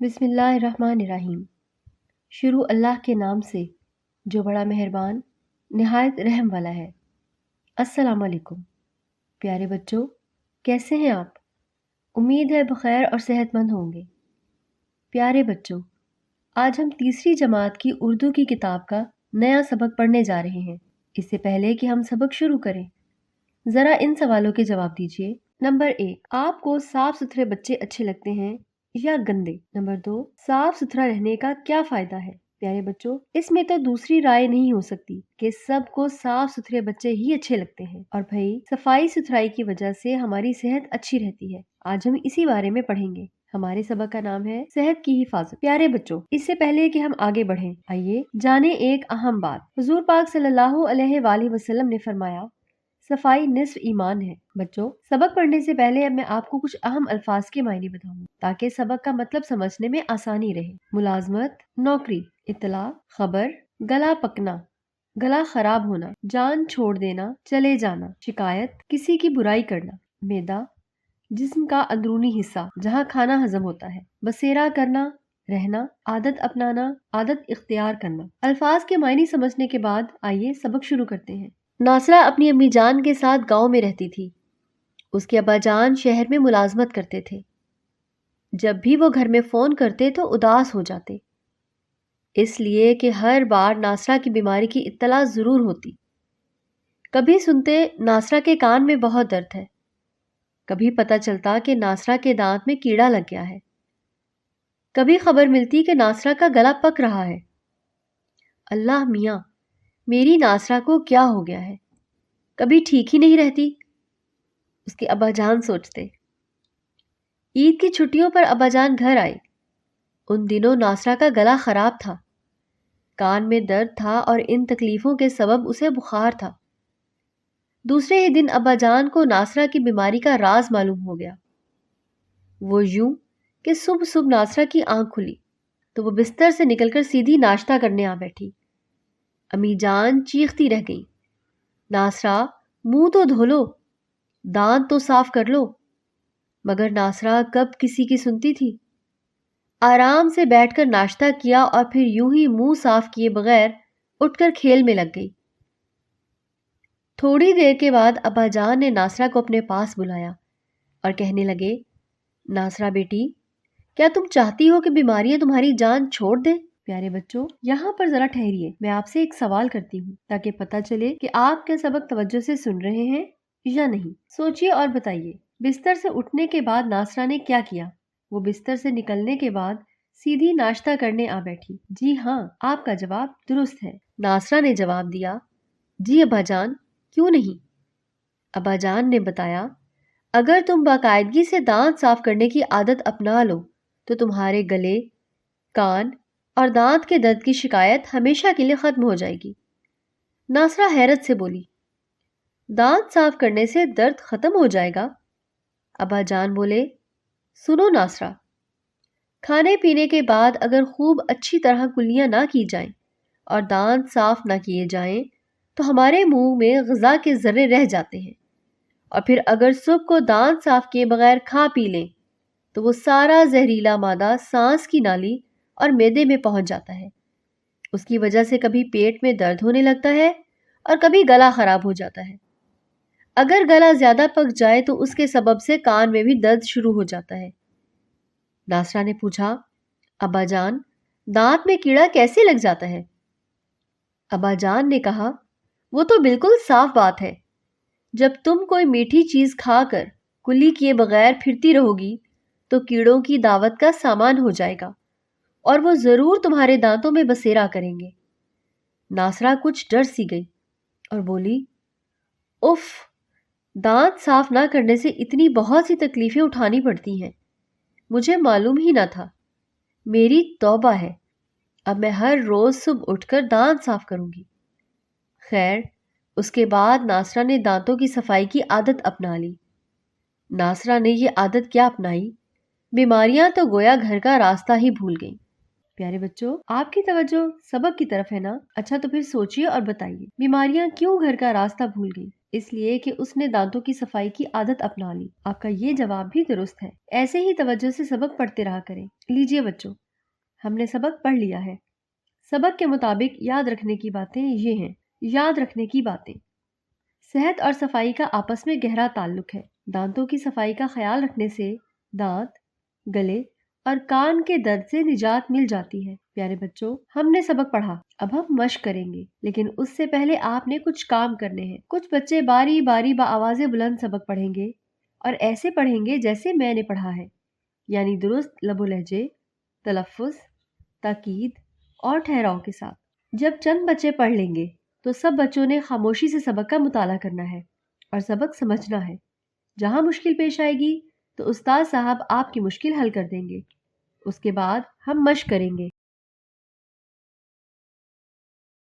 بسم اللہ الرحمن الرحیم۔ شروع اللہ کے نام سے جو بڑا مہربان نہایت رحم والا ہے۔ السلام علیکم پیارے بچوں، کیسے ہیں آپ؟ امید ہے بخیر اور صحت مند ہوں گے۔ پیارے بچوں، آج ہم تیسری جماعت کی اردو کی کتاب کا نیا سبق پڑھنے جا رہے ہیں۔ اس سے پہلے کہ ہم سبق شروع کریں، ذرا ان سوالوں کے جواب دیجیے۔ نمبر 1، آپ کو صاف ستھرے بچے اچھے لگتے ہیں یا گندے؟ نمبر 2، صاف ستھرا رہنے کا کیا فائدہ ہے؟ پیارے بچوں، اس میں تو دوسری رائے نہیں ہو سکتی کہ سب کو صاف ستھرے بچے ہی اچھے لگتے ہیں، اور بھائی صفائی ستھرائی کی وجہ سے ہماری صحت اچھی رہتی ہے۔ آج ہم اسی بارے میں پڑھیں گے۔ ہمارے سبق کا نام ہے صحت کی حفاظت۔ پیارے بچوں، اس سے پہلے کہ ہم آگے بڑھیں، آئیے جانیں ایک اہم بات۔ حضور پاک صلی اللہ علیہ وآلہ وسلم نے فرمایا، صفائی نصف ایمان ہے۔ بچوں، سبق پڑھنے سے پہلے اب میں آپ کو کچھ اہم الفاظ کے معنی بتاؤں تاکہ سبق کا مطلب سمجھنے میں آسانی رہے۔ ملازمت، نوکری، اطلاع، خبر، گلا پکنا، گلا خراب ہونا، جان چھوڑ دینا، چلے جانا، شکایت، کسی کی برائی کرنا۔ معدہ، جسم کا اندرونی حصہ جہاں کھانا ہضم ہوتا ہے۔ بسیرا کرنا، رہنا، عادت اپنانا، عادت اختیار کرنا۔ الفاظ کے معنی سمجھنے کے بعد آئیے سبق شروع کرتے ہیں۔ ناصرہ اپنی امی جان کے ساتھ گاؤں میں رہتی تھی۔ اس کے ابا جان شہر میں ملازمت کرتے تھے۔ جب بھی وہ گھر میں فون کرتے تو اداس ہو جاتے، اس لیے کہ ہر بار ناصرہ کی بیماری کی اطلاع ضرور ہوتی۔ کبھی سنتے ناصرہ کے کان میں بہت درد ہے، کبھی پتہ چلتا کہ ناصرہ کے دانت میں کیڑا لگ گیا ہے، کبھی خبر ملتی کہ ناصرہ کا گلا پک رہا ہے۔ اللہ میاں، میری ناصرہ کو کیا ہو گیا ہے؟ کبھی ٹھیک ہی نہیں رہتی، اس کے ابا جان سوچتے۔ عید کی چھٹیوں پر ابا جان گھر آئے۔ ان دنوں ناصرہ کا گلا خراب تھا، کان میں درد تھا اور ان تکلیفوں کے سبب اسے بخار تھا۔ دوسرے ہی دن ابا جان کو ناصرہ کی بیماری کا راز معلوم ہو گیا۔ وہ یوں کہ صبح صبح ناصرہ کی آنکھ کھلی تو وہ بستر سے نکل کر سیدھی ناشتہ کرنے آ بیٹھی۔ امی جان چیختی رہ گئی، ناصرہ منہ تو دھو لو، دانت تو صاف کر لو۔ مگر ناصرہ کب کسی کی سنتی تھی؟ آرام سے بیٹھ کر ناشتہ کیا اور پھر یوں ہی منہ صاف کیے بغیر اٹھ کر کھیل میں لگ گئی۔ تھوڑی دیر کے بعد ابا جان نے ناصرہ کو اپنے پاس بلایا اور کہنے لگے، ناصرہ بیٹی، کیا تم چاہتی ہو کہ بیماریاں تمہاری جان چھوڑ دیں؟ پیارے بچوں، یہاں پر ذرا ٹھہریے، میں آپ سے ایک سوال کرتی ہوں تاکہ پتہ چلے کہ آپ کے سبق توجہ سے سن رہے ہیں یا نہیں۔ سوچئے اور بتائیے، بستر سے اٹھنے کے بعد ناصرہ نے کیا کیا؟ وہ بستر سے نکلنے کے بعد سیدھی ناشتہ کرنے آ بیٹھی۔ جی ہاں، آپ کا جواب درست ہے۔ ناصرہ نے جواب دیا، جی ابا جان، کیوں نہیں؟ ابا جان نے بتایا، اگر تم باقاعدگی سے دانت صاف کرنے کی عادت اپنا لو تو تمہارے گلے، کان اور دانت کے درد کی شکایت ہمیشہ کے لیے ختم ہو جائے گی۔ ناصرہ حیرت سے بولی، دانت صاف کرنے سے درد ختم ہو جائے گا؟ ابا جان بولے، سنو ناصرہ، کھانے پینے کے بعد اگر خوب اچھی طرح کلیاں نہ کی جائیں اور دانت صاف نہ کیے جائیں تو ہمارے منہ میں غذا کے ذرے رہ جاتے ہیں، اور پھر اگر صبح کو دانت صاف کیے بغیر کھا پی لیں تو وہ سارا زہریلا مادہ سانس کی نالی اور معدے میں پہنچ جاتا ہے۔ اس کی وجہ سے کبھی پیٹ میں درد ہونے لگتا ہے اور کبھی گلا خراب ہو جاتا ہے۔ اگر گلا زیادہ پک جائے تو اس کے سبب سے کان میں بھی درد شروع ہو جاتا ہے۔ ناصرہ نے پوچھا، ابا جان، دانت میں کیڑا کیسے لگ جاتا ہے؟ ابا جان نے کہا، وہ تو بالکل صاف بات ہے، جب تم کوئی میٹھی چیز کھا کر کلی کیے بغیر پھرتی رہو گی تو کیڑوں کی دعوت کا سامان ہو جائے گا اور وہ ضرور تمہارے دانتوں میں بسیرا کریں گے۔ ناصرہ کچھ ڈر سی گئی اور بولی، اف، دانت صاف نہ کرنے سے اتنی بہت سی تکلیفیں اٹھانی پڑتی ہیں، مجھے معلوم ہی نہ تھا۔ میری توبہ ہے، اب میں ہر روز صبح اٹھ کر دانت صاف کروں گی۔ خیر، اس کے بعد ناصرہ نے دانتوں کی صفائی کی عادت اپنا لی۔ ناصرہ نے یہ عادت کیا اپنائی؟ بیماریاں تو گویا گھر کا راستہ ہی بھول گئیں۔ پیارے بچوں، آپ کی توجہ سبق کی طرف ہے نا؟ اچھا تو پھر سوچئے اور بتائیے، بیماریاں کیوں گھر کا راستہ بھول گئی؟ اس لیے کہ اس نے دانتوں کی صفائی کی عادت اپنا لی۔ آپ کا یہ جواب بھی درست ہے۔ ایسے ہی توجہ سے سبق پڑھتے رہا کریں۔ لیجئے بچوں، ہم نے سبق پڑھ لیا ہے۔ سبق کے مطابق یاد رکھنے کی باتیں یہ ہیں۔ یاد رکھنے کی باتیں: صحت اور صفائی کا آپس میں گہرا تعلق ہے۔ دانتوں کی صفائی کا خیال رکھنے سے دانت، گلے اور کان کے درد سے نجات مل جاتی ہے۔ پیارے بچوں، ہم نے سبق پڑھا، اب ہم مشق کریں گے، لیکن اس سے پہلے آپ نے کچھ کام کرنے ہیں۔ کچھ بچے باری باری بآواز بلند سبق پڑھیں گے اور ایسے پڑھیں گے جیسے میں نے پڑھا ہے، یعنی درست لب و لہجے، تلفظ، تاکید اور ٹھہراؤ کے ساتھ۔ جب چند بچے پڑھ لیں گے تو سب بچوں نے خاموشی سے سبق کا مطالعہ کرنا ہے اور سبق سمجھنا ہے۔ جہاں مشکل پیش آئے گی تو استاد صاحب آپ کی مشکل حل کر دیں گے۔ اس کے بعد ہم مشق کریں گے۔